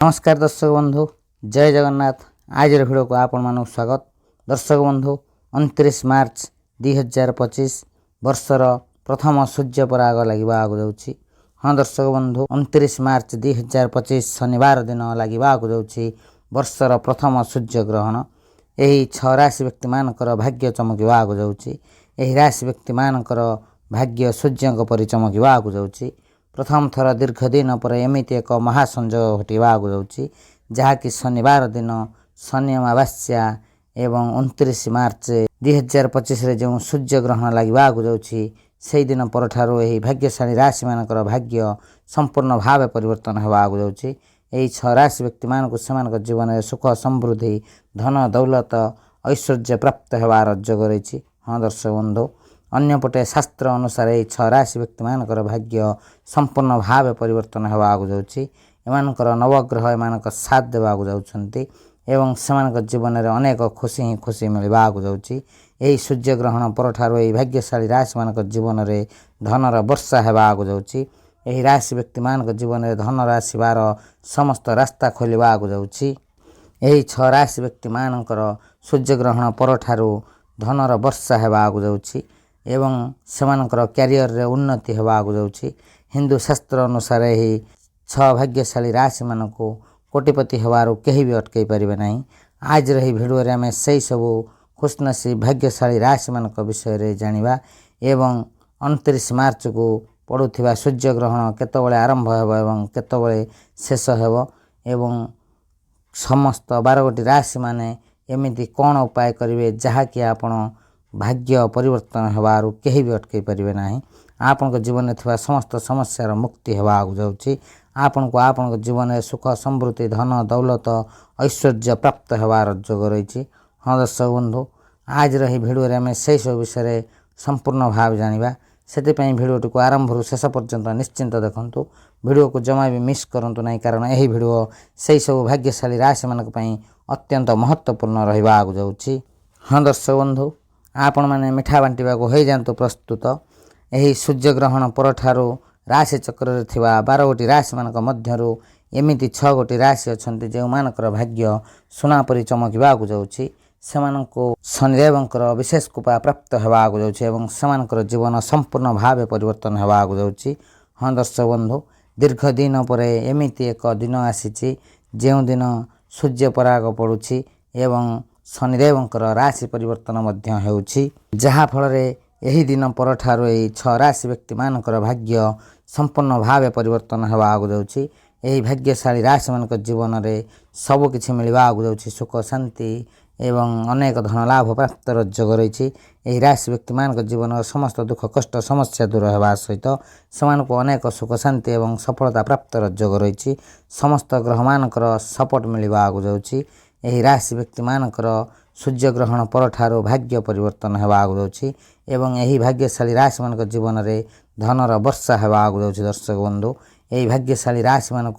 नमस्कार दर्शक बंधु, जय जगन्नाथ। आज भिडियो को आपण मानक स्वागत। दर्शक बंधु, 29 मार्च 2025 वर्षर प्रथम सूर्य पराग लगे आगु जाऊँगी। हाँ दर्शक बंधु, 29 मार्च 2025 शनिवार दिन लगे आगु जाऊँगी वर्षर प्रथम सूर्य ग्रहण। यही 6 राशि व्यक्ति मानकर भाग्य चमकिवा आगु जाऊँगी। यही राशि व्यक्ति मानकर भाग्य सूर्य परि चमकिवा आगु जाऊँगी। प्रथम थर दीर्घ दिन पर एमती एक महासंयोग घटवा आगु जाऊँगी, जहाँकि शनिवार दिन शनि अमावास्या एवं 29 मार्च 2025 जो सूर्य ग्रहण लगे आगु जाऊँगी से दिन परठारु यही भाग्यशाली राशि मानकर भाग्य संपूर्ण भाव परिवर्तन होगा आगु जाऊँगी। यही 6 राशि व्यक्ति मानक से जीवन में सुख समृद्धि धन दौलत ऐश्वर्य प्राप्त होवार योग रही। हाँ दर्शक बंधु, अन्यपटे शास्त्र अनुसार यही 6 राशि व्यक्ति मानकर भाग्य संपूर्ण भाव परिवर्तन होगा आगु जाऊँगी। एमानकर नवग्रह एमानक साथ देवा आगु जाउछन्ति एवं सेमानक जीवन में अनेक खुशी ही खुशी मिलवा आगु जाऊँगी। यही सूर्य ग्रहण परठारु यही भाग्यशाली राशि मानक जीवन में धनर वर्षा होगा आगु जाऊँगी। यही राशि व्यक्ति मानक जीवन में धनर आसबार समस्त रास्ता खोलिवा आगु जाऊँगी। यही 6 राशि व्यक्ति मानकर सूर्य ग्रहण परठारु धनर वर्षा होगा आगु जाऊँगी एवं सेमानकर क्यारियर रे उन्नति होगा आगु जाऊँगी। हिंदू शास्त्र अनुसार यही 6 भाग्यशाली राशि मानक कोटिपति होवार कहीं भी अटकई पारे ना। आज रही भिडियो रे आमे सही सबू खुशनसीब भाग्यशाली राशि मानक विषय रे जानिबा एवं 29 मार्च को पड़ुथिबा सूर्य ग्रहण केतबेले आरंभ हेबो एवं केतबेले शेष हेबो एवं समस्त 12 गोटी राशि माने एमिति कौन उपाय करिवे जहाँकि आपण भाग्य परिवर्तन होवार कहीं भी अटकई पारे ना। आपण जीवन में थिबा समस्त समस्यार मुक्ति होगा आगु जाऊँगी। आपण को आपण जीवन में सुख समृद्धि धन दौलत ऐश्वर्य प्राप्त होवार योग रही। हाँ दर्शक बंधु, आज रही भिडियो रे आमे से सब विषय संपूर्ण भाव जानिबा। सेतिपई भिडियोटी को आरंभ रु शेष पर्यंत निश्चिंत देखंतु। भिडियो को जमा भी मिस करंतु नहीं, कारण यही भिडियो से सब भाग्यशाली राशि मानक पई अत्यंत महत्वपूर्ण रहिबा आगु जाऊँगी। हाँ दर्शक बंधु, आपण माने मिठा बांटिबा को हो जांतु प्रस्तुत। यही सूर्य ग्रहण परठारु राशि चक्र रे थिबा 12 गोटी राशि मानक मध्यरु एमिति 6 गोटी राशि अछंती जे मानकर भाग्य सुना परि चमकिबा आगु जाऊँगी। सेमानंको शनिदेवंकर विशेष कृपा प्राप्त होगा आगु जाऊँगी एवं सेमानकर जीवन संपूर्ण भाव परिवर्तन होगा आगु जाऊँगी। हाँ दर्शक बंधु, दीर्घ दिन पर एमिति एक दिन आसीछि जो दिन सूर्य पराग पड़ुछि एवं शनिदेवंकर राशि परिवर्तन मध्य हेउछि, जहा फल यही दिन परठारु यही 6 राशि व्यक्ति मानकर भाग्य संपूर्ण भाव परिवर्तन होगा आगु जाऊँगी। यही भाग्यशाली राशि मानक जीवन में सबु किछि मिलवा आगु जाऊँगी। सुख शांति एवं अनेक धन लाभ प्राप्त योग रही। यही राशि व्यक्ति मानक जीवन में समस्त दुख कष्ट समस्या दूर होगा सहित सेमानकु अनेक सुख शांति एवं सफलता प्राप्त योग रही। समस्त ग्रह मानकर सपोर्ट मिलवा आगु जाऊँगी। यही राशि व्यक्ति मानकर सूर्य ग्रहण परठारु भाग्य परिवर्तन होगा आगु जाऊँगी एवं यही भाग्यशाली राशि मानक जीवन में धनर वर्षा होगा आगु जाऊँगी। दर्शक बंधु, यही भाग्यशाली राशि मानक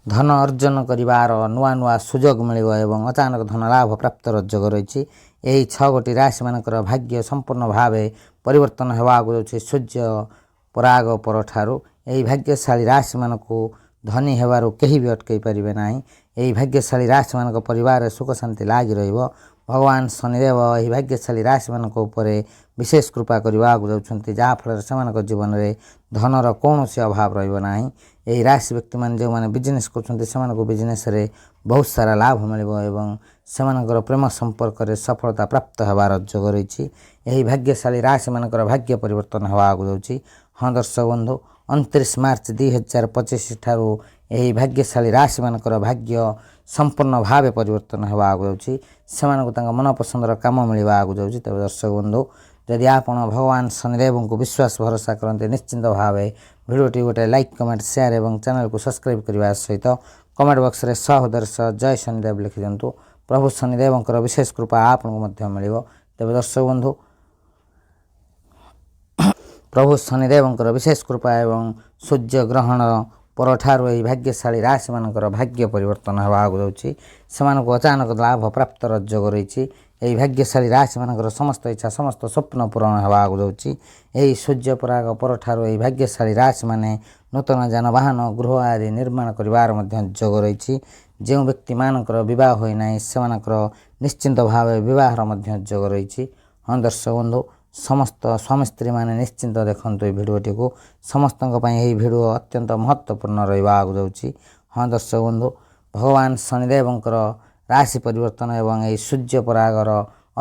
धन अर्जन करिवार नुआ नुआ सुजोग मिलिबो एवं अचानक धन लाभ प्राप्त योग रही। यही 6 गोटी राशि मानकर भाग्य संपूर्ण भाव परिवर्तन होगा आगु जाऊँगी सूर्य पराग परठारु। यही भाग्यशाली राशि मानक धनी हेबारु कहीं भी अटकई पारे ना। यही भाग्यशाली राशि मानक परिवार सुख शांति लागी रहिबो। भगवान शनिदेव यही भाग्यशाली राशि मानक उपरे विशेष कृपा करवा आगु जाउछन्ति, जहाँ फल सेमानक जीवन में धनर कौनसी अभाव रहिबो नाही। यही राशि व्यक्ति मान जो माने बिजनेस करछन्ति सेमानक बिजनेस रे बहुत सारा लाभ मिलिबो एवं सेमानकर प्रेम संपर्क रे सफलता प्राप्त होबार योग रही। यही भाग्यशाली राशि मानकर भाग्य परिवर्तन होगा आगु जाऊँगी। हाँ दर्शक बंधु, 29 मार्च 2025 ठारू यही भाग्यशाली राशि मानकर भाग्य संपूर्ण भाव परिवर्तन होगा आगु जाऊँगी। सेमानकु तांका मन पसंदर काम मिलवा आगु जाऊँगी। तबे दर्शक बंधु, जदि आपण भगवान शनिदेव को विश्वास भरोसा करते निश्चिंत भाव भिडियोटी गोटे लाइक कमेंट शेयर एवं चैनल को सब्सक्राइब करने सहित कमेंट बॉक्स रे सहोदर सह जय शनिदेव लिखि दिंतु। प्रभु शनिदेवंकर विशेष कृपा आपको मिलिबो। तबे दर्शक बंधु, प्रभु शनिदेवंकर विशेष कृपा एवं सूर्य ग्रहण परठारु यही भाग्यशाली राशि मानकर भाग्य परिवर्तन होगा आगु जाऊँगी। सेमानकु अचानक लाभ प्राप्त योग रही। ଏହି ଭାଗ୍ୟଶାଳୀ ରାଶିମାନଙ୍କର ସମସ୍ତ ଇଚ୍ଛା ସମସ୍ତ ସ୍ୱପ୍ନ ପୂରଣ ହେବାକୁ ଯାଉଛି। ଏହି ସୂର୍ଯ୍ୟ ପରାଗ ପରଠାରୁ ଏହି ଭାଗ୍ୟଶାଳୀ ରାଶିମାନେ ନୂତନ ଯାନବାହନ ଗୃହ ଆଦି ନିର୍ମାଣ କରିବାର ମଧ୍ୟ ଯୋଗ ରହିଛି। ଯେଉଁ ବ୍ୟକ୍ତିମାନଙ୍କର ବିବାହ ହୋଇନାହିଁ ସେମାନଙ୍କର ନିଶ୍ଚିନ୍ତ ଭାବେ ବିବାହର ମଧ୍ୟ ଯୋଗ ରହିଛି। ହଁ ଦର୍ଶକ ବନ୍ଧୁ, ସମସ୍ତ ସ୍ୱାମୀ ସ୍ତ୍ରୀମାନେ ନିଶ୍ଚିନ୍ତ ଦେଖନ୍ତୁ ଏହି ଭିଡ଼ିଓଟିକୁ। ସମସ୍ତଙ୍କ ପାଇଁ ଏହି ଭିଡ଼ିଓ ଅତ୍ୟନ୍ତ ମହତ୍ତ୍ୱପୂର୍ଣ୍ଣ ରହିବାକୁ ଯାଉଛି। ହଁ ଦର୍ଶକ ବନ୍ଧୁ, ଭଗବାନ ଶନିଦେବଙ୍କର ରାଶି ପରିବର୍ତ୍ତନ ଏବଂ ଏହି ସୂର୍ଯ୍ୟ ପରାଗର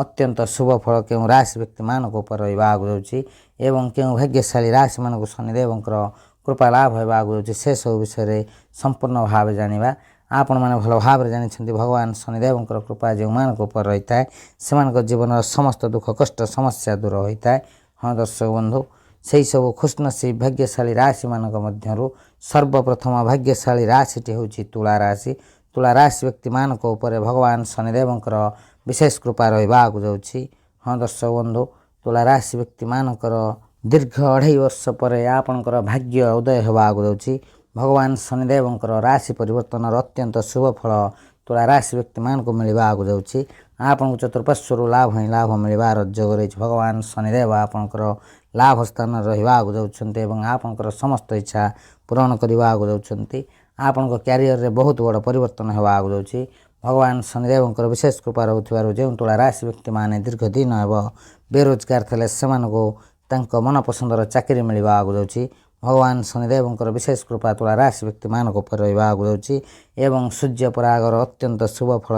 ଅତ୍ୟନ୍ତ ଶୁଭ ଫଳ କେଉଁ ରାଶି ବ୍ୟକ୍ତିମାନଙ୍କ ଉପରେ ରହିବାକୁ ଯାଉଛି ଏବଂ କେଉଁ ଭାଗ୍ୟଶାଳୀ ରାଶିମାନଙ୍କୁ ଶନିଦେବଙ୍କର କୃପା ଲାଭ ହେବାକୁ ଯାଉଛି ସେସବୁ ବିଷୟରେ ସମ୍ପୂର୍ଣ୍ଣ ଭାବେ ଜାଣିବା। ଆପଣମାନେ ଭଲ ଭାବରେ ଜାଣିଛନ୍ତି ଭଗବାନ ଶନିଦେବଙ୍କର କୃପା ଯେଉଁମାନଙ୍କ ଉପରେ ରହିଥାଏ ସେମାନଙ୍କ ଜୀବନର ସମସ୍ତ ଦୁଃଖ କଷ୍ଟ ସମସ୍ୟା ଦୂର ହୋଇଥାଏ। ହଁ ଦର୍ଶକ ବନ୍ଧୁ, ସେହିସବୁ ଖୁସନସିବ ଭାଗ୍ୟଶାଳୀ ରାଶିମାନଙ୍କ ମଧ୍ୟରୁ ସର୍ବପ୍ରଥମ ଭାଗ୍ୟଶାଳୀ ରାଶିଟି ହେଉଛି ତୁଳା ରାଶି। ତୁଳା ରାଶି ବ୍ୟକ୍ତିମାନଙ୍କ ଉପରେ ଭଗବାନ ଶନିଦେବଙ୍କର ବିଶେଷ କୃପା ରହିବାକୁ ଯାଉଛି। ହଁ ଦର୍ଶକ ବନ୍ଧୁ, ତୁଳା ରାଶି ବ୍ୟକ୍ତିମାନଙ୍କର ଦୀର୍ଘ 2.5 ବର୍ଷ ପରେ ଆପଣଙ୍କର ଭାଗ୍ୟ ଉଦୟ ହେବାକୁ ଯାଉଛି। ଭଗବାନ ଶନିଦେବଙ୍କର ରାଶି ପରିବର୍ତ୍ତନର ଅତ୍ୟନ୍ତ ଶୁଭ ଫଳ ତୁଳା ରାଶି ବ୍ୟକ୍ତିମାନଙ୍କୁ ମିଳିବାକୁ ଯାଉଛି। ଆପଣଙ୍କୁ ଚତୁଃପାର୍ଶ୍ୱରୁ ଲାଭ ହିଁ ଲାଭ ମିଳିବାର ଯୋଗ ରହିଛି। ଭଗବାନ ଶନିଦେବ ଆପଣଙ୍କର ଲାଭ ସ୍ଥାନରେ ରହିବାକୁ ଯାଉଛନ୍ତି ଏବଂ ଆପଣଙ୍କର ସମସ୍ତ ଇଚ୍ଛା ପୂରଣ କରିବାକୁ ଯାଉଛନ୍ତି। ଆପଣଙ୍କ କ୍ୟାରିୟରରେ ବହୁତ ବଡ଼ ପରିବର୍ତ୍ତନ ହେବାକୁ ଯାଉଛି। ଭଗବାନ ଶନିଦେବଙ୍କର ବିଶେଷ କୃପା ରହୁଥିବାରୁ ଯେଉଁ ତୁଳା ରାଶି ବ୍ୟକ୍ତିମାନେ ଦୀର୍ଘ ଦିନ ହେବ ବେରୋଜଗାର ଥିଲେ ସେମାନଙ୍କୁ ତାଙ୍କ ମନପସନ୍ଦର ଚାକିରି ମିଳିବାକୁ ଯାଉଛି। ଭଗବାନ ଶନିଦେବଙ୍କର ବିଶେଷ କୃପା ତୁଳା ରାଶି ବ୍ୟକ୍ତିମାନଙ୍କ ଉପରେ ରହିବାକୁ ଯାଉଛି ଏବଂ ସୂର୍ଯ୍ୟ ପରାଗର ଅତ୍ୟନ୍ତ ଶୁଭ ଫଳ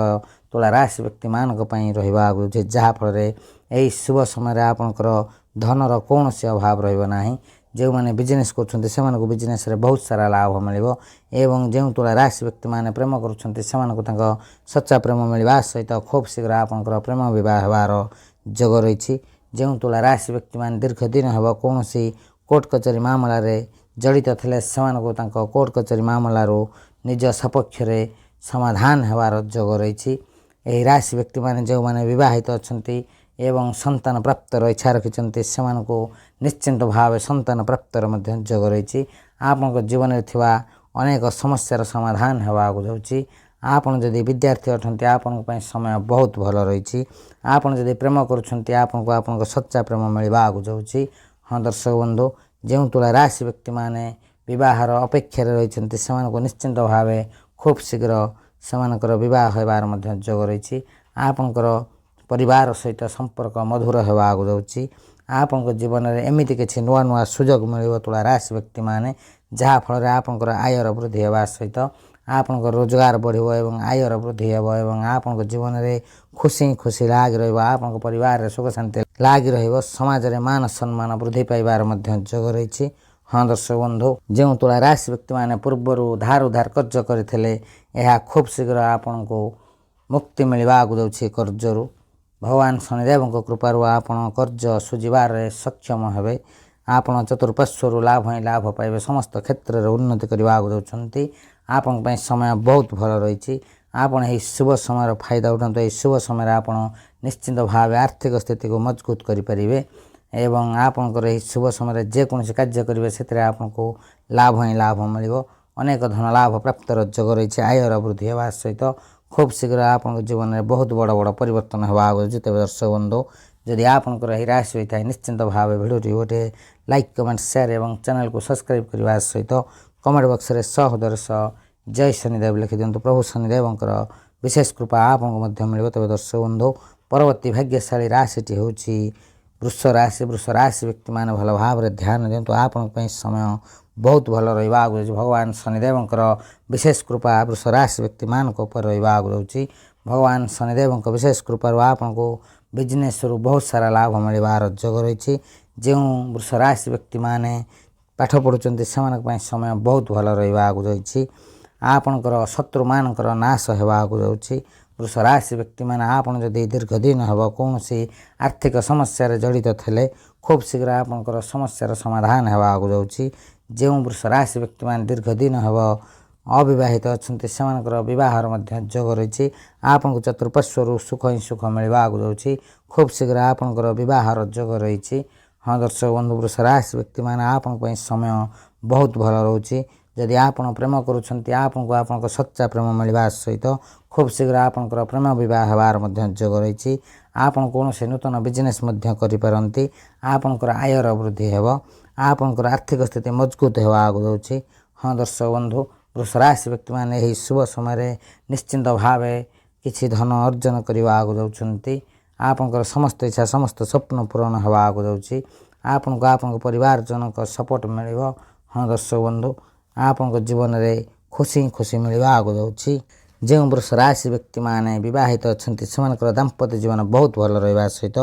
ତୁଳା ରାଶି ବ୍ୟକ୍ତିମାନଙ୍କ ପାଇଁ ରହିବାକୁ ଯାଉଛି, ଯାହାଫଳରେ ଏହି ଶୁଭ ସମୟରେ ଆପଣଙ୍କର ଧନର କୌଣସି ଅଭାବ ରହିବ ନାହିଁ। ଯେଉଁମାନେ ବିଜନେସ୍ କରୁଛନ୍ତି ସେମାନଙ୍କୁ ବିଜନେସ୍ରେ ବହୁତ ସାରା ଲାଭ ମିଳିବ ଏବଂ ଯେଉଁ ତୁଳା ରାଶି ବ୍ୟକ୍ତିମାନେ ପ୍ରେମ କରୁଛନ୍ତି ସେମାନଙ୍କୁ ତାଙ୍କ ସଚ୍ଚା ପ୍ରେମ ମିଳିବା ସହିତ ଖୁବ୍ ଶୀଘ୍ର ଆପଣଙ୍କର ପ୍ରେମ ବିବାହ ହେବାର ଯୋଗ ରହିଛି। ଯେଉଁ ତୁଳା ରାଶି ବ୍ୟକ୍ତିମାନେ ଦୀର୍ଘ ଦିନ ହେବ କୌଣସି କୋର୍ଟ କଚେରୀ ମାମଲାରେ ଜଡ଼ିତ ଥିଲେ ସେମାନଙ୍କୁ ତାଙ୍କ କୋର୍ଟ କଚେରୀ ମାମଲାରୁ ନିଜ ସପକ୍ଷରେ ସମାଧାନ ହେବାର ଯୋଗ ରହିଛି। ଏହି ରାଶି ବ୍ୟକ୍ତିମାନେ ଯେଉଁମାନେ ବିବାହିତ ଅଛନ୍ତି ଏବଂ ସନ୍ତାନ ପ୍ରାପ୍ତର ଇଚ୍ଛା ରଖିଛନ୍ତି ସେମାନଙ୍କୁ ନିଶ୍ଚିନ୍ତ ଭାବେ ସନ୍ତାନ ପ୍ରାପ୍ତର ମଧ୍ୟ ଯୋଗ ରହିଛି। ଆପଣଙ୍କ ଜୀବନରେ ଥିବା ଅନେକ ସମସ୍ୟାର ସମାଧାନ ହେବାକୁ ଯାଉଛି। ଆପଣ ଯଦି ବିଦ୍ୟାର୍ଥୀ ଅଟନ୍ତି ଆପଣଙ୍କ ପାଇଁ ସମୟ ବହୁତ ଭଲ ରହିଛି। ଆପଣ ଯଦି ପ୍ରେମ କରୁଛନ୍ତି ଆପଣଙ୍କୁ ଆପଣଙ୍କ ସଚ୍ଚା ପ୍ରେମ ମିଳିବାକୁ ଯାଉଛି। ହଁ ଦର୍ଶକ ବନ୍ଧୁ, ଯେଉଁ ତୁଳା ରାଶି ବ୍ୟକ୍ତିମାନେ ବିବାହର ଅପେକ୍ଷାରେ ରହିଛନ୍ତି ସେମାନଙ୍କୁ ନିଶ୍ଚିନ୍ତ ଭାବେ ଖୁବ୍ ଶୀଘ୍ର ସେମାନଙ୍କର ବିବାହ ହେବାର ମଧ୍ୟ ଯୋଗ ରହିଛି। ଆପଣଙ୍କର ପରିବାର ସହିତ ସମ୍ପର୍କ ମଧୁର ହେବାକୁ ଯାଉଛି। ଆପଣଙ୍କ ଜୀବନରେ ଏମିତି କିଛି ନୂଆ ନୂଆ ସୁଯୋଗ ମିଳିବ ତୁଳା ରାଶି ବ୍ୟକ୍ତିମାନେ, ଯାହାଫଳରେ ଆପଣଙ୍କର ଆୟର ବୃଦ୍ଧି ହେବା ସହିତ ଆପଣଙ୍କ ରୋଜଗାର ବଢ଼ିବ ଏବଂ ଆୟର ବୃଦ୍ଧି ହେବ ଏବଂ ଆପଣଙ୍କ ଜୀବନରେ ଖୁସି ଲାଗି ରହିବ। ଆପଣଙ୍କ ପରିବାରରେ ସୁଖ ଶାନ୍ତି ଲାଗି ରହିବ। ସମାଜରେ ମାନ ସମ୍ମାନ ବୃଦ୍ଧି ପାଇବାର ମଧ୍ୟ ଯୋଗ ରହିଛି। ହଁ ଦର୍ଶକ ବନ୍ଧୁ, ଯେଉଁ ତୁଳା ରାଶି ବ୍ୟକ୍ତିମାନେ ପୂର୍ବରୁ ଧାର ଉଧାର କାର୍ଯ୍ୟ କରିଥିଲେ ଏହା ଖୁବ୍ ଶୀଘ୍ର ଆପଣଙ୍କୁ ମୁକ୍ତି ମିଳିବାକୁ ଯାଉଛି କର୍ଜରୁ। ଭଗବାନ ଶନିଦେବଙ୍କ କୃପାରୁ ଆପଣ କର୍ଜ ସୁଝିବାରେ ସକ୍ଷମ ହେବେ। ଆପଣ ଚତୁଃପାର୍ଶ୍ୱରୁ ଲାଭ ହିଁ ଲାଭ ପାଇବେ। ସମସ୍ତ କ୍ଷେତ୍ରରେ ଉନ୍ନତି କରିବାକୁ ଯାଉଛନ୍ତି। ଆପଣଙ୍କ ପାଇଁ ସମୟ ବହୁତ ଭଲ ରହିଛି। ଆପଣ ଏହି ଶୁଭ ସମୟର ଫାଇଦା ଉଠାନ୍ତୁ। ଏହି ଶୁଭ ସମୟରେ ଆପଣ ନିଶ୍ଚିନ୍ତ ଭାବେ ଆର୍ଥିକ ସ୍ଥିତିକୁ ମଜବୁତ କରିପାରିବେ ଏବଂ ଆପଣଙ୍କର ଏହି ଶୁଭ ସମୟରେ ଯେକୌଣସି କାର୍ଯ୍ୟ କରିବେ ସେଥିରେ ଆପଣଙ୍କୁ ଲାଭ ହିଁ ଲାଭ ମିଳିବ। ଅନେକ ଧନ ଲାଭ ପ୍ରାପ୍ତର ଯୋଗ ରହିଛି। ଆୟର ବୃଦ୍ଧି ହେବା ସହିତ ଖୁବ୍ ଶୀଘ୍ର ଆପଣଙ୍କ ଜୀବନରେ ବହୁତ ବଡ଼ ବଡ଼ ପରିବର୍ତ୍ତନ ହେବାକୁ ଯାଉଛି। ତେବେ ଦର୍ଶକ ବନ୍ଧୁ, ଯଦି ଆପଣଙ୍କର ଏହି ରାଶି ହୋଇଥାଏ ନିଶ୍ଚିନ୍ତ ଭାବେ ଭିଡ଼ିଓଟି ଗୋଟିଏ ଲାଇକ୍ କମେଣ୍ଟ ସେୟାର ଏବଂ ଚ୍ୟାନେଲକୁ ସବସ୍କ୍ରାଇବ୍ କରିବା ସହିତ କମେଣ୍ଟ ବକ୍ସରେ ସହୋଦର ସହ ଜୟ ଶନିଦେବ ଲେଖିଦିଅନ୍ତୁ। ପ୍ରଭୁ ଶନିଦେବଙ୍କର ବିଶେଷ କୃପା ଆପଣଙ୍କୁ ମଧ୍ୟ ମିଳିବ। ତେବେ ଦର୍ଶକ ବନ୍ଧୁ, ପରବର୍ତ୍ତୀ ଭାଗ୍ୟଶାଳୀ ରାଶିଟି ହେଉଛି ବୃଷ ରାଶି। ବୃଷ ରାଶି ବ୍ୟକ୍ତିମାନେ ଭଲ ଭାବରେ ଧ୍ୟାନ ଦିଅନ୍ତୁ। ଆପଣଙ୍କ ପାଇଁ ସମୟ ବହୁତ ଭଲ ରହିବାକୁ ଯାଉଛି। ଭଗବାନ ଶନିଦେବଙ୍କର ବିଶେଷ କୃପା ବୃଷ ରାଶି ବ୍ୟକ୍ତିମାନଙ୍କ ଉପରେ ରହିବାକୁ ଯାଉଛି। ଭଗବାନ ଶନିଦେବଙ୍କ ବିଶେଷ କୃପାରୁ ଆପଣଙ୍କୁ ବିଜନେସ୍ରୁ ବହୁତ ସାରା ଲାଭ ମିଳିବାର ଯୋଗ ରହିଛି। ଯେଉଁ ବୃଷ ରାଶି ବ୍ୟକ୍ତିମାନେ ପାଠ ପଢ଼ୁଛନ୍ତି ସେମାନଙ୍କ ପାଇଁ ସମୟ ବହୁତ ଭଲ ରହିବାକୁ ଯାଉଛି। ଆପଣଙ୍କର ଶତ୍ରୁମାନଙ୍କର ନାଶ ହେବାକୁ ଯାଉଛି। ବୃଷ ରାଶି ବ୍ୟକ୍ତିମାନେ ଆପଣ ଯଦି ଦୀର୍ଘ ଦିନ ହେବ କୌଣସି ଆର୍ଥିକ ସମସ୍ୟାରେ ଜଡ଼ିତ ଥିଲେ ଖୁବ୍ ଶୀଘ୍ର ଆପଣଙ୍କର ସମସ୍ୟାର ସମାଧାନ ହେବାକୁ ଯାଉଛି। ଯେଉଁ ବୃଷ ରାଶି ବ୍ୟକ୍ତିମାନେ ଦୀର୍ଘ ଦିନ ହେବ ଅବିବାହିତ ଅଛନ୍ତି ସେମାନଙ୍କର ବିବାହର ମଧ୍ୟ ଯୋଗ ରହିଛି। ଆପଣଙ୍କୁ ଚତୁଃପାର୍ଶ୍ୱରୁ ସୁଖ ହିଁ ସୁଖ ମିଳିବାକୁ ଯାଉଛି। ଖୁବ୍ ଶୀଘ୍ର ଆପଣଙ୍କର ବିବାହର ଯୋଗ ରହିଛି। ହଁ ଦର୍ଶକ ବନ୍ଧୁ, ବୃଷ ରାଶି ବ୍ୟକ୍ତିମାନେ ଆପଣଙ୍କ ପାଇଁ ସମୟ ବହୁତ ଭଲ ରହୁଛି। जदि आपण प्रेम करुछंती आपनको आपनको सच्चा प्रेम मिलवा सहित खूब शीघ्र आपनकर प्रेम विवाह हेबार मध्य जोग रही। आपण कौनसी नूतन बिजनेस मध्य करि पारंती। आपनकर आयर वृद्धि हेबो। आपनकर आर्थिक स्थिति मजबूत हेबा आगु जाउछि। हाँ दर्शक बंधु, वृष राशि व्यक्ति माने एही शुभ समय निश्चिंत भावे किछि धन अर्जन करबा आगु जाउछंती। आपनकर समस्त इच्छा समस्त स्वप्न पूर्ण हेबा आगु जाउछि। आपनको आपनको परिवार जनक सपोर्ट मिलिबो। हाँ दर्शक बंधु, आपनको जीवन रे खुशी खुशी मिलवा आगु जाउछि। जो वृष राशि व्यक्ति माने विवाहित अछंती सेमानकर दाम्पत्य जीवन बहुत भल रहिबा सहित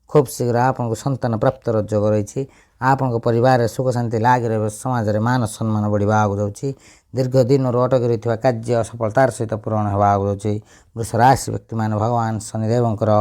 खूब शीघ्र आपनको संतान प्राप्त जोग रही। आपनको परिवार सुख शांति लाग रहिबो। समाज रे मान सम्मान बढ़िबा आगु जाउछि। दीर्घ दिन अटकी रहितबा कार्य सफलतार सहित पूर्ण हेबा आगु जाउछि। वृष राशि व्यक्ति माने भगवान शनिदेवंकर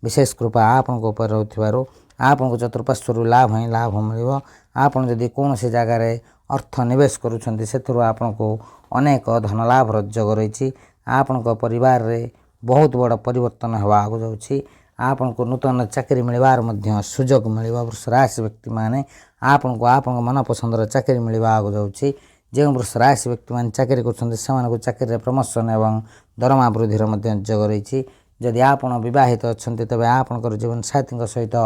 विशेष कृपा आपनको ऊपर रहउथिबारु आपनको चतुर्पार्श्वरु लाभ ही लाभ मिलिबो। आपण जदि कोनोसी जगह रे अर्थ निवेश करुछंती सेथुरु आपनको अनेक धन लाभ जोग रही। आपनको परिवार रे बहुत बड़ परिवर्तन हेबा आगु जाउछि। आपनको नूतन चाकरी मिलबार मध्य सुजोग मिलिबा। वृष राशि व्यक्ति माने आपनको आपनको मन पसंदर चाकरी मिलबा आगु जाउछि। जो वृष राशि व्यक्ति माने चाकरी करछंती सेमानकु चाकरी रे प्रमोशन एवं दरमा वृद्धिर मध्य जोग रही। जदि आपण विवाहित अछंती तबे आपनकर जीवन साथीक सहित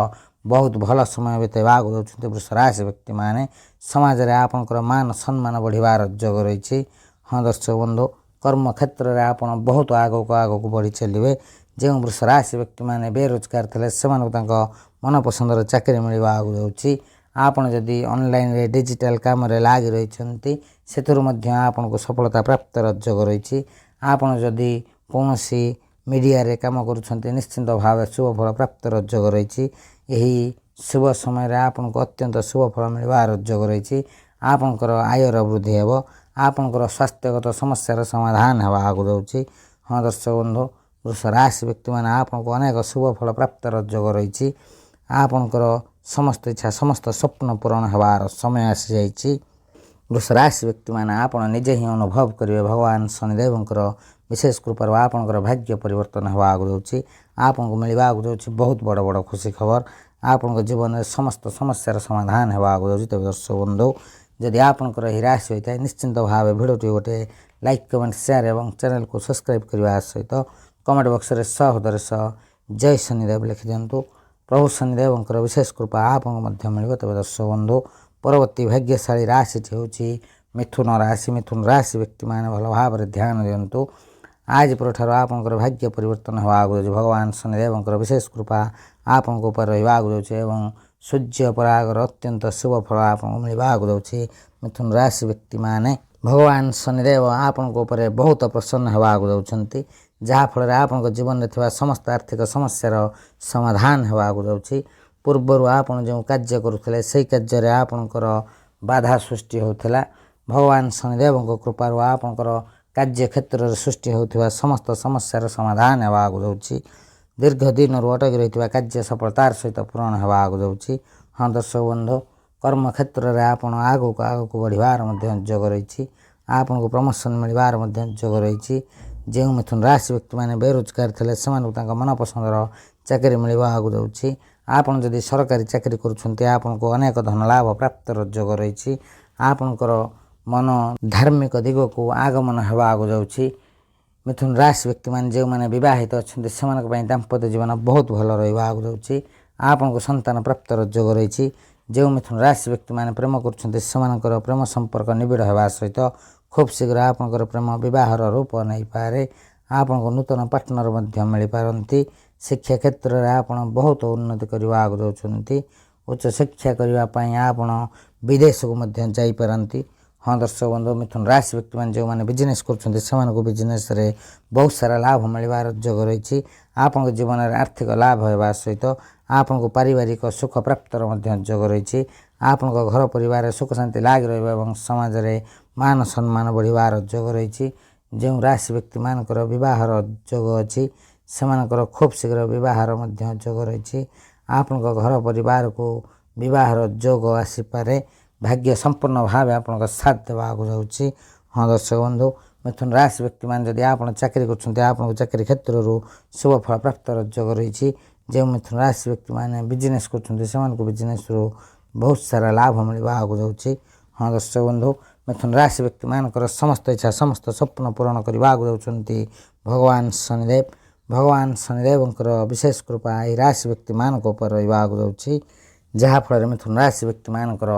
बहुत भल समय बिताइबा आगु जाउछंती। वृष राशि व्यक्ति माने समाज रे आपनकर मान सम्मान बढ़िबार जोग रही। हाँ दर्शक बंधु, कर्म क्षेत्र रे आपण बहुत आगको बढ़ी चलिए। जो वृष राशि व्यक्ति माने बेरोजगार थे सेमानकु मन पसंदर चाकरी मिलवा आगु जाउछि। आपण जदि ऑनलाइन रे डिजिटल काम रे लागी रहिछंती सेथुरु मध्य आपनको सफलता प्राप्त जोग रही। आपण जदि कोनोसी मीडिया रे काम करुछंती निश्चिंत भाव शुभ फल प्राप्त जोग रही। यही शुभ समय रे आपनको अत्यंत शुभ फल मिलवार जोग रही। आपनकर आयर वृद्धि हेबो। आपनकर स्वास्थ्यगत समस्यार समाधान हेबा आगु जाउछि। हाँ दर्शक बंधु, वृष राशि व्यक्ति माने आपनको अनेक शुभ फल प्राप्त जोग रही। आपनकर समस्त इच्छा समस्त स्वप्न पूर्ण हेबार समय आसी जाइछि। वृष राशि व्यक्ति माने आपण निजे ही अनुभव करिवे भगवान शनिदेवंकर विशेष कृपा आपनकर भाग्य परिवर्तन हेबा आगु जाउछि। आपनको मिलवा आगु जाउछि बहुत बड़ बड़ खुशी खबर। आपनको जीवन में समस्त समस्यार समाधान हेबा आगु जाउछि। तबे दर्शक बंधु, जदि आपनकर ही राशि होइता निश्चिंत भाव भिडियोटी गोटे लाइक कमेंट शेयर एवं चैनल को सब्सक्राइब करबा सहित कमेंट बॉक्स रे सहोदर सह जय शनिदेव लिखि दियंतु। प्रभु शनिदेवंकर विशेष कृपा आपनको मध्य मिलिबो। तबे दर्शक बंधु, परवर्ती भाग्यशाली राशिटी होछि मिथुन राशि। मिथुन राशि व्यक्ति माने भल भाव रे ध्यान दियंतु। आज परठार आपनकर भाग्य परिवर्तन हेबा आगु जाउछि। भगवान शनिदेवंकर विशेष कृपा आपनको ऊपर रहिबा आगु जाउछि एवं सूर्य परागर अत्यंत शुभ फल आपनको मिलवा आगु जाउछि। मिथुन राशि व्यक्ति माने भगवान शनिदेव आपनको ऊपर बहुत प्रसन्न हेबा आगु जाउछंती। जहा फल आपनको जीवन में थिबा समस्त आर्थिक समस्यार समाधान हेबा आगु जाउछि। पूर्वरु आपण जो कार्य करुथिले सेही कार्य रे आपनकर बाधा सृष्टि होउथिला। भगवान शनिदेवଙ୍କ कृपारु आपनकर कार्य क्षेत्र रे सृष्टि होउथिबा समस्त समस्यार समाधान हेबा आगु जाउछि। दीर्घ दिन अटकी रहितबा कार्य सफलतार सहित पूर्ण हेबा आगु जाउछि। हाँ दर्शक बंधु, कर्म क्षेत्र रे आपण आगको बढ़िबार मध्य जोग रही। आपनको प्रमोशन मिलबार मध्य जोग रही। जो मिथुन राशि व्यक्ति माने बेरोजगार थे सेमानकु मन पसंदर चाकरी मिलवा आगु जाउछि। आपण जदि सरकारी चाकरी करुछंती आपनको अनेक धन लाभ प्राप्त जोग रही। आपनकर मन धार्मिक दिग को आगमन हेबा आगु जाउछि। मिथुन राशि व्यक्ति माने जो माने विवाहित अछंती सेमानक पई दाम्पत्य जीवन बहुत भल रहिबा आगु जाउछि। आपनको संतान प्राप्त जोग रही। जो मिथुन राशि व्यक्ति माने प्रेम करुछंती सेमानकर प्रेम संपर्क निबिड़ हेबा सहित खूब शीघ्र आपनकर प्रेम विवाहर रूप नहीं पारे। आपनको नूतन पार्टनर मध्य मिल पारंती। शिक्षा क्षेत्र रे आपण बहुत उन्नति करबा आगु जाउछंती। उच्च शिक्षा करबा पई आपण विदेश को मध्य जाई पारंती। हाँ दर्शक बंधु, मिथुन राशि व्यक्ति माने जो माने बिजनेस करछंती सेमानको बिजनेस रे बहुत सारा लाभ मिलबार जोग रही। आपनको जीवन रे आर्थिक लाभ हेबा सहित आपनको पारिवारिक सुख प्राप्तर मध्य जोग रही। आपनको घर परिवार सुख शांति लाग रहबा एवं समाज रे मान सम्मान बढ़िबार जोग रही। जो राशि व्यक्ति मानकर विवाहर जोग अछि सेमानकर खूब शीघ्र विवाहर मध्य जोग रही। आपनको घर परिवार को विवाहर जोग आसी पारे। भाग्य संपूर्ण भाव आपनका साथ देवा आगु जाउछि। हाँ दर्शक बंधु, मिथुन राशि व्यक्ति मान जदि आपण चाकरी करछंती आपनको चाकरी क्षेत्र रु शुभ फल प्राप्त जोग रही। जो मिथुन राशि व्यक्ति माने बिजनेस करछंती सेमानको बिजनेस रु बहुत सारा लाभ मिलवा आगु जाउछि। हाँ दर्शक बंधु, मिथुन राशि व्यक्ति मानकर समस्त इच्छा समस्त स्वप्न पूरण करने जाउछन्ति भगवान शनिदेव। भगवान शनिदेवंकर विशेष कृपा यही राशि व्यक्ति मान उपर रहा जाऊँगी, जहाँफल मिथुन राशि व्यक्ति मानकर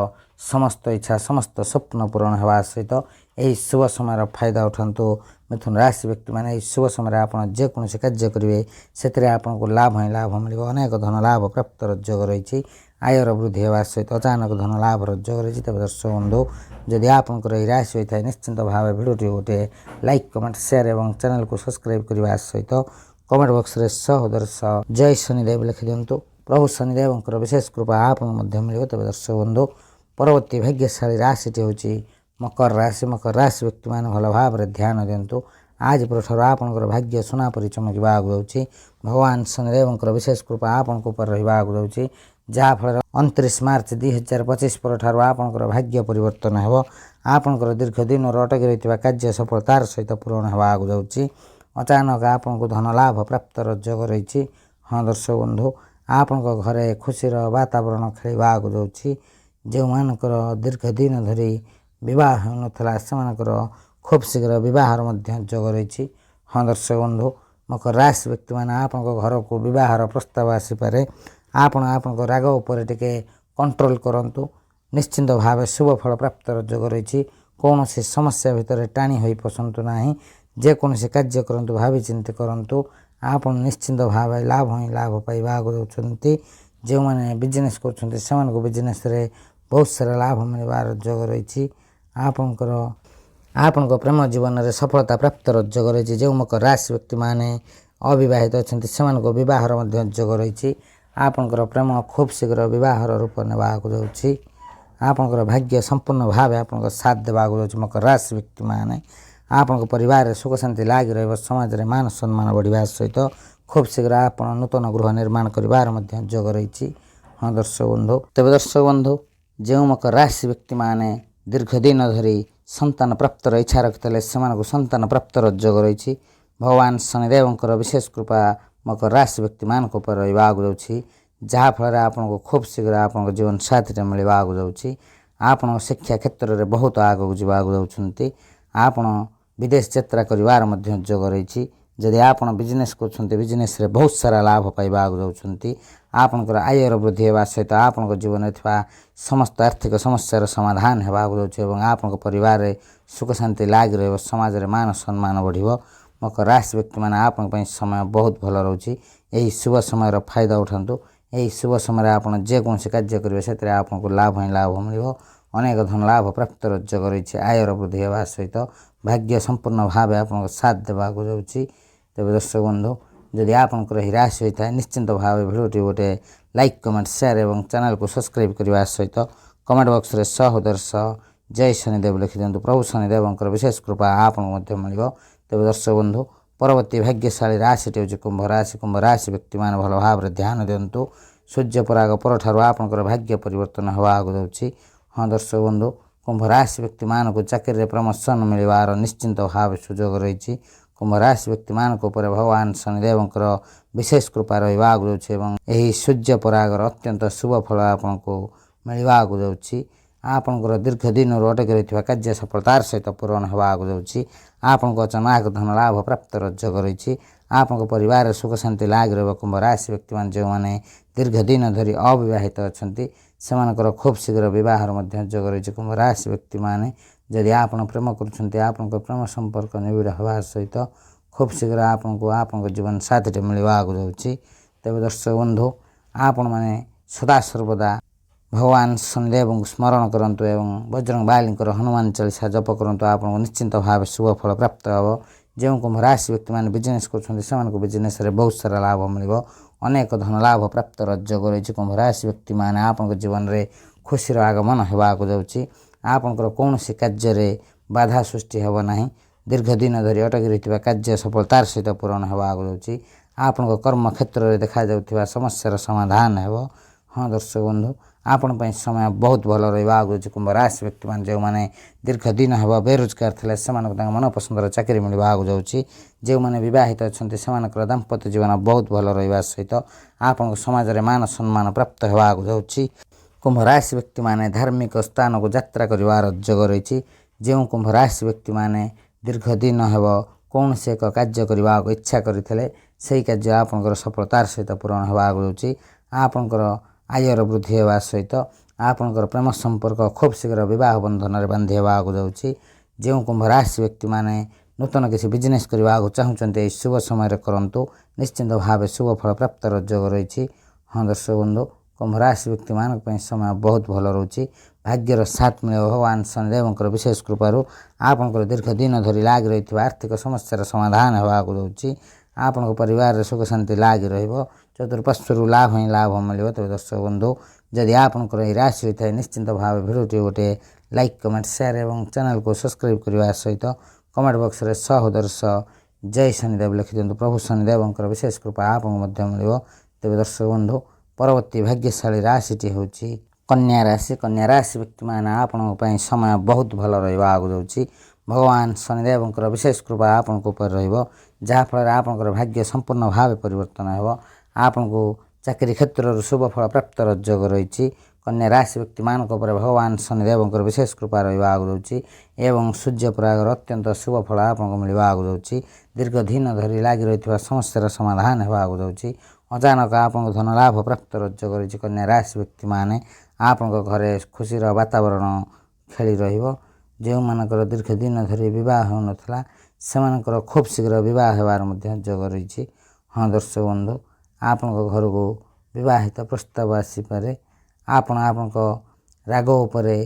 समस्त इच्छा समस्त स्वप्न पूरण होगा सहित यही शुभ समय फायदा उठातु। मिथुन राशि व्यक्ति मैंने शुभ समय आप जेकोसी कार्य करेंगे से आपको लाभ ही लाभ मिले, अनेक धन लाभ प्राप्त योग रही, आयर वृद्धि होगा सहित अचानक धन लाभ योग रही। तेज दर्शक बंधु जदि आपंकर यह राशि होता है निश्चिंत भाव भिडियो गोटे लाइक कमेंट शेयर और चैनल को सब्सक्राइब करने सहित कमेंट बॉक्स रे सहोदर्श जय शनिदेव लिखि दिंतु। प्रभु शनिदेवंकर विशेष कृपा आपको मिले। तेज दर्शक बंधु परवर्ती भाग्यशाली राशिटी हूँ मकर राशि। मकर राशि व्यक्ति मैंने भल भाव में ध्यान दिंतु। आज पर आपंकर भाग्य सुना परी चमकवा जाऊँगी। भगवान शनिदेवंकर विशेष कृपा आपंक उपर रहा जाऊँगी, जहाँफल 29 मार्च 2025 पर आपंकर भाग्य परिवर्तन हो। आपंकर दीर्घ दिन अटकी रही कार्य सफलतार सहित पूरण होगा जाऊँगी। अचानक आपको धन लाभ प्राप्त योग रही। हाँ दर्शक बंधु आपण घरे खुशी वातावरण खेलवा जाऊँगी। जो मानकर दीर्घ दिन धरी बह होता से खूब शीघ्र बहार योग रही। हाँ दर्शक बंधु मकर राशि व्यक्ति मैंने आप घर को बहार प्रस्ताव आसीपे। आपण राग उपर टिके कंट्रोल करंतु, निश्चिंत भाव शुभ फल प्राप्त योग रही। कौन सी समस्या भितर टाणी हो पसंद ना, जेकोसी कार्य करंतु भावी चिंती करंतु आप निश्चिंत भाव लाभ ही लाभ पाइबा जाउछन्ति। जो मैंने बिजनेस कर बिजनेस रे बहुत सारा लाभ मिलबार योग रही। आपंकर प्रेम जीवन में सफलता प्राप्त योग रही। जो मकर राशि व्यक्ति मैंने अविवाहित अच्छा से बहार योग रही। आपंकर प्रेम खूब शीघ्र बहार रूप नेबाक जाऊँगी। आपंकर भाग्य संपूर्ण भाव आपंकर साथ देवाक जाऊँगी। मकर राशि व्यक्ति मैंने आपण परिवार सुख शांति लगी रही, समाज में मान सम्मान बढ़िया सहित खूब शीघ्र आप नूतन गृह निर्माण करार योग रही। हाँ दर्शक बंधु तेज दर्शक बंधु जो मकर राशि व्यक्ति मैंने दीर्घ दिन धरी संतान प्राप्तर इच्छा रखते से संतान प्राप्तर योग रही। भगवान शनिदेवंकर विशेष कृपा मकर राशि व्यक्ति मान उपर रहा जाऊँगी, जहाँफल आपको खूब शीघ्र आप जीवन साथी मिलवा जाऊँगी। आप शिक्षा क्षेत्र में बहुत आगक जावाक जाउछन्ति। आपण विदेश यात्रा करार योग रही। जदि आप बिजनेस कर बिजनेस रे बहुत सारा लाभ पाइबा जाउछन्ति। आपंकर आयर वृद्धि होगा सहित आप जीवन में समस्त आर्थिक समस्यार समाधान होगा जाऊँगी। आप परिवार में सुख शांति लगी रही, समाज में मान सम्मान बढ़। मकर राशि व्यक्ति मैंने आप समय बहुत भल रोचे। यही शुभ समय फायदा उठातु। यही शुभ समय आप जेकोसी कार्य करेंगे से आपको लाभ ही लाभ मिले, अनेक धन लाभ प्राप्त योग रही। आयर वृद्धि होगा सहित भाग्य संपूर्ण भाव आप साथ देवाक जाऊँगी। तेज दर्शक बंधु जदि आपंकर यह राशि होता है निश्चिंत भाव भिडियो गोटे लाइक कमेंट शेयर और चैनल को सब्सक्राइब करने सहित कमेंट बॉक्स रे सहोदर्श जय शनिदेव लिखि दिंतु। प्रभु शनिदेवंकर विशेष कृपा आपको मिले। तेज दर्शक बंधु परवर्ती भाग्यशाली राशिटी हूँ कुंभ राशि। कुंभ राशि व्यक्ति मैंने भल भाव में ध्यान दिंतु। सूर्य पराग पर आपंकर भाग्य परिवर्तन होगा जाऊँगी। हाँ दर्शक बंधु कुंभ राशि व्यक्ति मान को चाकरी प्रमोशन मिलवार निश्चिंत भाव सुजोग रही। कुंभ राशि व्यक्ति मान उपर भगवान शनिदेवंकर विशेष कृपा रहा जाऊँगी। सूर्य परागर अत्यंत शुभ फल आपको मिलवा जाऊँगी। आपंकर दीर्घ दिन अटकी रही कार्य सफलतार सहित पूरण होगा जाऊँगी। आपको अचानक धन लाभ प्राप्त योग रही। आप परिवार सुख शांति लगी रही। कुंभ राशि व्यक्ति मैंने जो मैंने दीर्घ दिन धरी अविवाहित अच्छा से खूब शीघ्र बहार योग रही। कुंभ राशि व्यक्ति मैंने जदि आप प्रेम कर प्रेम संपर्क निबिड़ होगा सहित खूब शीघ्र आपको जीवन साथी मिलवा जाऊँगी। तेज दर्शक बंधु आपण मैंने सदा सर्वदा भगवान शनिदेव को स्मरण करंतु एवं बजरंग बाली हनुमान चालीसा जप करंतु आपको निश्चिंत भाव शुभ फल प्राप्त हो। जो कुंभ राशि व्यक्ति मैंने बिजनेस कर बिजनेस रे बहुत सारा लाभ मिले, अनेक धन लाभ प्राप्त योग रही। कुंभ राशि व्यक्ति मैंने आपको जीवन में खुशीर आगमन होगा जाऊँगी। आपंकर कौन सी कार्य बाधा सृष्टि होना, दीर्घ दिन धरी अटकी रही कार्य सफलतार सहित पूरण होगा जाऊँगी। आपंक कर्म क्षेत्र में देखा जाउथिबा समस्यार समाधान हो। हाँ दर्शक बंधु आपण समय बहुत भल रहा जाऊँगी। कुंभ राशि व्यक्ति मैंने जो मैंने दीर्घ दिन हम बेरोजगार थे से मनपसंदर चाकरी मिलवा जाऊँगी। जो मैंने बहित अच्छा से दाम्पत्य जीवन बहुत भल रहा सहित आप समाज में मान सम्मान प्राप्त होगा जाऊँगी। कुंभ राशि व्यक्ति मैंने धार्मिक स्थान को यात्रा करार योग रही। ଯେଉଁ କୁମ୍ଭ ରାଶି ବ୍ୟକ୍ତିମାନେ ଦୀର୍ଘ ଦିନ ହେବ କୌଣସି ଏକ କାର୍ଯ୍ୟ କରିବାକୁ ଇଚ୍ଛା କରିଥିଲେ ସେହି କାର୍ଯ୍ୟ ଆପଣଙ୍କର ସଫଳତାର ସହିତ ପୂରଣ ହେବାକୁ ଯାଉଛି। ଆପଣଙ୍କର ଆୟର ବୃଦ୍ଧି ହେବା ସହିତ ଆପଣଙ୍କର ପ୍ରେମ ସମ୍ପର୍କ ଖୁବ୍ ଶୀଘ୍ର ବିବାହ ବନ୍ଧନରେ ବାନ୍ଧି ହେବାକୁ ଯାଉଛି। ଯେଉଁ କୁମ୍ଭ ରାଶି ବ୍ୟକ୍ତିମାନେ ନୂତନ କିଛି ବିଜନେସ୍ କରିବାକୁ ଚାହୁଁଛନ୍ତି ଏହି ଶୁଭ ସମୟରେ କରନ୍ତୁ, ନିଶ୍ଚିନ୍ତ ଭାବେ ଶୁଭ ଫଳ ପ୍ରାପ୍ତର ଯୋଗ ରହିଛି। ହଁ ଦର୍ଶକ ବନ୍ଧୁ, କୁମ୍ଭ ରାଶି ବ୍ୟକ୍ତିମାନଙ୍କ ପାଇଁ ସମୟ ବହୁତ ଭଲ ରହୁଛି। ଭାଗ୍ୟର ସାଥ ମିଳିବ ଭଗବାନ ଶନିଦେବଙ୍କର ବିଶେଷ କୃପାରୁ। ଆପଣଙ୍କର ଦୀର୍ଘ ଦିନ ଧରି ଲାଗି ରହିଥିବା ଆର୍ଥିକ ସମସ୍ୟାର ସମାଧାନ ହେବାକୁ ଯାଉଛି। ଆପଣଙ୍କ ପରିବାରରେ ସୁଖ ଶାନ୍ତି ଲାଗି ରହିବ। ଚତୁଃପାର୍ଶ୍ୱରୁ ଲାଭ ହିଁ ଲାଭ ମିଳିବ। ତେବେ ଦର୍ଶକ ବନ୍ଧୁ, ଯଦି ଆପଣଙ୍କର ଏହି ରାଶି ହୋଇଥାଏ ନିଶ୍ଚିନ୍ତ ଭାବେ ଭିଡ଼ିଓଟି ଗୋଟିଏ ଲାଇକ୍, କମେଣ୍ଟ, ସେୟାର ଏବଂ ଚ୍ୟାନେଲକୁ ସବସ୍କ୍ରାଇବ୍ କରିବା ସହିତ କମେଣ୍ଟ ବକ୍ସରେ 100 ଜୟ ଶନିଦେବ ଲେଖିଦିଅନ୍ତୁ। ପ୍ରଭୁ ଶନିଦେବଙ୍କର ବିଶେଷ କୃପା ଆପଣଙ୍କୁ ମଧ୍ୟ ମିଳିବ। ତେବେ ଦର୍ଶକ ବନ୍ଧୁ, ପରବର୍ତ୍ତୀ ଭାଗ୍ୟଶାଳୀ ରାଶିଟି ହେଉଛି କନ୍ୟା ରାଶି। କନ୍ୟା ରାଶି ବ୍ୟକ୍ତିମାନେ ଆପଣଙ୍କ ପାଇଁ ସମୟ ବହୁତ ଭଲ ରହିବାକୁ ଯାଉଛି। ଭଗବାନ ଶନିଦେବଙ୍କର ବିଶେଷ କୃପା ଆପଣଙ୍କ ଉପରେ ରହିବ, ଯାହାଫଳରେ ଆପଣଙ୍କର ଭାଗ୍ୟ ସମ୍ପୂର୍ଣ୍ଣ ଭାବେ ପରିବର୍ତ୍ତନ ହେବ। ଆପଣଙ୍କୁ ଚାକିରି କ୍ଷେତ୍ରରୁ ଶୁଭ ଫଳ ପ୍ରାପ୍ତର ଯୋଗ ରହିଛି। କନ୍ୟା ରାଶି ବ୍ୟକ୍ତିମାନଙ୍କ ଉପରେ ଭଗବାନ ଶନିଦେବଙ୍କର ବିଶେଷ କୃପା ରହିବାକୁ ଯାଉଛି ଏବଂ ସୂର୍ଯ୍ୟପରାଗର ଅତ୍ୟନ୍ତ ଶୁଭ ଫଳ ଆପଣଙ୍କୁ ମିଳିବାକୁ ଯାଉଛି। ଦୀର୍ଘ ଦିନ ଧରି ଲାଗି ରହିଥିବା ସମସ୍ୟାର ସମାଧାନ ହେବାକୁ ଯାଉଛି। ଅଚାନକ ଆପଣଙ୍କୁ ଧନ ଲାଭ ପ୍ରାପ୍ତର ଯୋଗ ରହିଛି। କନ୍ୟା ରାଶି ବ୍ୟକ୍ତିମାନେ ଆପଣଙ୍କ ଘରେ ଖୁସିର ବାତାବରଣ ଖେଳି ରହିବ। ଯେଉଁମାନଙ୍କର ଦୀର୍ଘ ଦିନ ଧରି ବିବାହ ହେଉନଥିଲା ସେମାନଙ୍କର ଖୁବ୍ ଶୀଘ୍ର ବିବାହ ହେବାର ମଧ୍ୟ ଯୋଗ ରହିଛି। ହଁ ଦର୍ଶକ ବନ୍ଧୁ, ଆପଣଙ୍କ ଘରକୁ ବିବାହିତ ପ୍ରସ୍ତାବ ଆସିପାରେ। ଆପଣ ଆପଣଙ୍କ ରାଗ ଉପରେ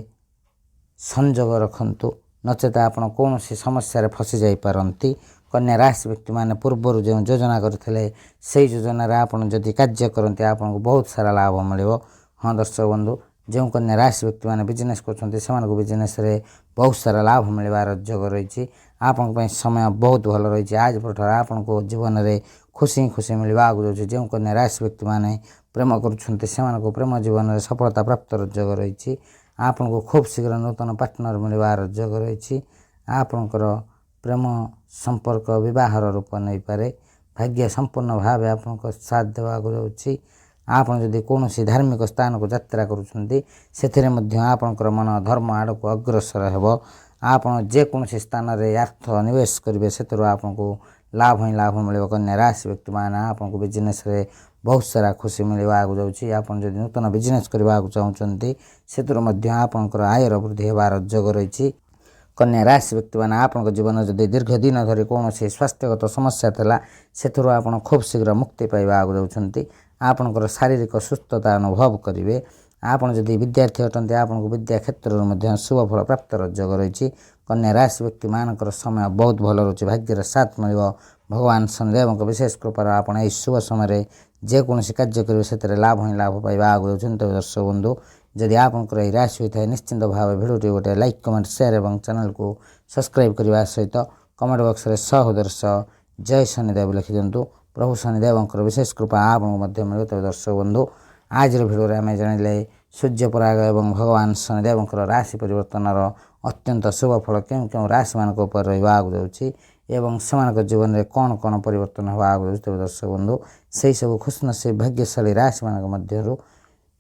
ସଂଯୋଗ ରଖନ୍ତୁ, ନଚେତ ଆପଣ କୌଣସି ସମସ୍ୟାରେ ଫସି ଯାଇପାରନ୍ତି। କନ୍ୟା ରାଶି ବ୍ୟକ୍ତିମାନେ ପୂର୍ବରୁ ଯେଉଁ ଯୋଜନା କରିଥିଲେ ସେହି ଯୋଜନାରେ ଆପଣ ଯଦି କାର୍ଯ୍ୟ କରନ୍ତି ଆପଣଙ୍କୁ ବହୁତ ସାରା ଲାଭ ମିଳିବ। ହଁ ଦର୍ଶକ ବନ୍ଧୁ, ଯେଉଁ କନ୍ୟା ରାଶି ବ୍ୟକ୍ତିମାନେ ବିଜନେସ୍ କରୁଛନ୍ତି ସେମାନଙ୍କୁ ବିଜନେସ୍ରେ ବହୁତ ସାରା ଲାଭ ମିଳିବାର ଯୋଗ ରହିଛି। ଆପଣଙ୍କ ପାଇଁ ସମୟ ବହୁତ ଭଲ ରହିଛି। ଆଜି ପରଠାରୁ ଆପଣଙ୍କୁ ଜୀବନରେ ଖୁସି ମିଳିବାକୁ ଯାଉଛି। ଯେଉଁ କନ୍ୟା ରାଶି ବ୍ୟକ୍ତିମାନେ ପ୍ରେମ କରୁଛନ୍ତି ସେମାନଙ୍କୁ ପ୍ରେମ ଜୀବନରେ ସଫଳତା ପ୍ରାପ୍ତର ଯୋଗ ରହିଛି। ଆପଣଙ୍କୁ ଖୁବ୍ ଶୀଘ୍ର ନୂତନ ପାର୍ଟନର ମିଳିବାର ଯୋଗ ରହିଛି। ଆପଣଙ୍କର ପ୍ରେମ ସମ୍ପର୍କ ବିବାହର ରୂପ ନେଇପାରେ। ଭାଗ୍ୟ ସମ୍ପୂର୍ଣ୍ଣ ଭାବେ ଆପଣଙ୍କ ସାଥ ଦେବାକୁ ଯାଉଛି। ଆପଣ ଯଦି କୌଣସି ଧାର୍ମିକ ସ୍ଥାନକୁ ଯାତ୍ରା କରୁଛନ୍ତି ସେଥିରେ ମଧ୍ୟ ଆପଣଙ୍କର ମନ ଧର୍ମ ଆଡ଼କୁ ଅଗ୍ରସର ହେବ। ଆପଣ ଯେକୌଣସି ସ୍ଥାନରେ ଅର୍ଥ ନିବେଶ କରିବେ ସେଥିରୁ ଆପଣଙ୍କୁ ଲାଭ ହିଁ ଲାଭ ମିଳିବ। କନ୍ୟା ରାଶି ବ୍ୟକ୍ତିମାନେ ଆପଣଙ୍କୁ ବିଜନେସ୍ରେ ବହୁତ ସାରା ଖୁସି ମିଳିବାକୁ ଯାଉଛି। ଆପଣ ଯଦି ନୂତନ ବିଜନେସ୍ କରିବାକୁ ଚାହୁଁଛନ୍ତି ସେଥିରୁ ମଧ୍ୟ ଆପଣଙ୍କର ଆୟର ବୃଦ୍ଧି ହେବାର ଯୋଗ ରହିଛି। କନ୍ୟା ରାଶି ବ୍ୟକ୍ତିମାନେ ଆପଣଙ୍କ ଜୀବନରେ ଯଦି ଦୀର୍ଘ ଦିନ ଧରି କୌଣସି ସ୍ୱାସ୍ଥ୍ୟଗତ ସମସ୍ୟା ଥିଲା ସେଥିରୁ ଆପଣ ଖୁବ୍ ଶୀଘ୍ର ମୁକ୍ତି ପାଇବାକୁ ଯାଉଛନ୍ତି। ଆପଣଙ୍କର ଶାରୀରିକ ସୁସ୍ଥତା ଅନୁଭବ କରିବେ। ଆପଣ ଯଦି ବିଦ୍ୟାର୍ଥୀ ଅଟନ୍ତି ଆପଣଙ୍କୁ ବିଦ୍ୟା କ୍ଷେତ୍ରରୁ ମଧ୍ୟ ଶୁଭ ଫଳ ପ୍ରାପ୍ତର ଯୋଗ ରହିଛି। କନ୍ୟା ରାଶି ବ୍ୟକ୍ତିମାନଙ୍କର ସମୟ ବହୁତ ଭଲ ରହୁଛି। ଭାଗ୍ୟର ସାଥ ମିଳିବ। ଭଗବାନ ଶନିଦେବଙ୍କ ବିଶେଷ କୃପାରୁ ଆପଣ ଏହି ଶୁଭ ସମୟରେ ଯେକୌଣସି କାର୍ଯ୍ୟ କରିବେ ସେଥିରେ ଲାଭ ହିଁ ଲାଭ ପାଇବାକୁ ଯାଉଛନ୍ତି। ତେବେ ଦର୍ଶକ ବନ୍ଧୁ, ଯଦି ଆପଣଙ୍କର ଏହି ରାଶି ହୋଇଥାଏ ନିଶ୍ଚିନ୍ତ ଭାବେ ଭିଡ଼ିଓଟି ଗୋଟେ ଲାଇକ୍, କମେଣ୍ଟ, ସେୟାର ଏବଂ ଚ୍ୟାନେଲକୁ ସବସ୍କ୍ରାଇବ୍ କରିବା ସହିତ କମେଣ୍ଟ ବକ୍ସରେ 100 ଜୟ ଶନିଦେବ ଲେଖିଦିଅନ୍ତୁ। ପ୍ରଭୁ ଶନିଦେବଙ୍କର ବିଶେଷ କୃପା ଆପଣଙ୍କୁ ମଧ୍ୟ ମିଳିବ। ତେବେ ଦର୍ଶକ ବନ୍ଧୁ, ଆଜିର ଭିଡ଼ିଓରେ ଆମେ ଜାଣିଲେ ସୂର୍ଯ୍ୟପରାଗ ଏବଂ ଭଗବାନ ଶନିଦେବଙ୍କର ରାଶି ପରିବର୍ତ୍ତନର ଅତ୍ୟନ୍ତ ଶୁଭ ଫଳ କେଉଁ କେଉଁ ରାଶିମାନଙ୍କ ଉପରେ ରହିବାକୁ ଯାଉଛି ଏବଂ ସେମାନଙ୍କ ଜୀବନରେ କ'ଣ କ'ଣ ପରିବର୍ତ୍ତନ ହେବାକୁ ଯାଉଛି। ତେବେ ଦର୍ଶକ ବନ୍ଧୁ, ସେହିସବୁ ଖୁସିନସିବ ଭାଗ୍ୟଶାଳୀ ରାଶିମାନଙ୍କ ମଧ୍ୟରୁ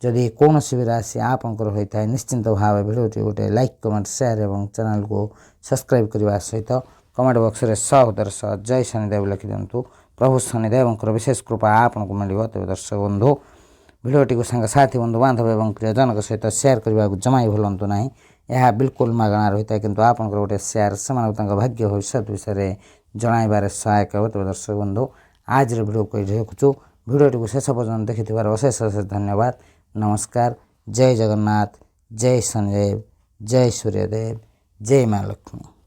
ଯଦି କୌଣସି ବି ରାଶି ଆପଣଙ୍କର ହୋଇଥାଏ ନିଶ୍ଚିନ୍ତ ଭାବେ ଭିଡ଼ିଓଟି ଗୋଟେ ଲାଇକ୍, କମେଣ୍ଟ, ସେୟାର ଏବଂ ଚ୍ୟାନେଲକୁ ସବସ୍କ୍ରାଇବ୍ କରିବା ସହିତ କମେଣ୍ଟ ବକ୍ସରେ 100 ଜୟ ଶନିଦେବ ଲେଖିଦିଅନ୍ତୁ। ପ୍ରଭୁ ଶନିଦେବଙ୍କର ବିଶେଷ କୃପା ଆପଣଙ୍କୁ ମିଳିବ। ତେବେ ଦର୍ଶକ ବନ୍ଧୁ, ଭିଡ଼ିଓଟିକୁ ସାଙ୍ଗସାଥି, ବନ୍ଧୁବାନ୍ଧବ ଏବଂ ପ୍ରିୟଜନଙ୍କ ସହିତ ସେୟାର କରିବାକୁ ଜମା ବି ଭୁଲନ୍ତୁ ନାହିଁ। ଏହା ବିଲକୁଲ ମାଗଣା ରହିଥାଏ, କିନ୍ତୁ ଆପଣଙ୍କର ଗୋଟେ ସେୟାର ସେମାନଙ୍କୁ ତାଙ୍କ ଭାଗ୍ୟ ଭବିଷ୍ୟତ ବିଷୟରେ ଜଣାଇବାରେ ସହାୟକ ହେବ। ତେବେ ଦର୍ଶକ ବନ୍ଧୁ, ଆଜିର ଭିଡ଼ିଓକୁ ଏଇଠି ରଖୁଛୁ। ଭିଡ଼ିଓଟିକୁ ଶେଷ ପର୍ଯ୍ୟନ୍ତ ଦେଖିଥିବାର ଅଶେଷ ଧନ୍ୟବାଦ। ନମସ୍କାର। ଜୟ ଜଗନ୍ନାଥ, ଜୟ ଶନିଦେବ, ଜୟ ସୂର୍ଯ୍ୟଦେବ, ଜୟ ମା ଲକ୍ଷ୍ମୀ।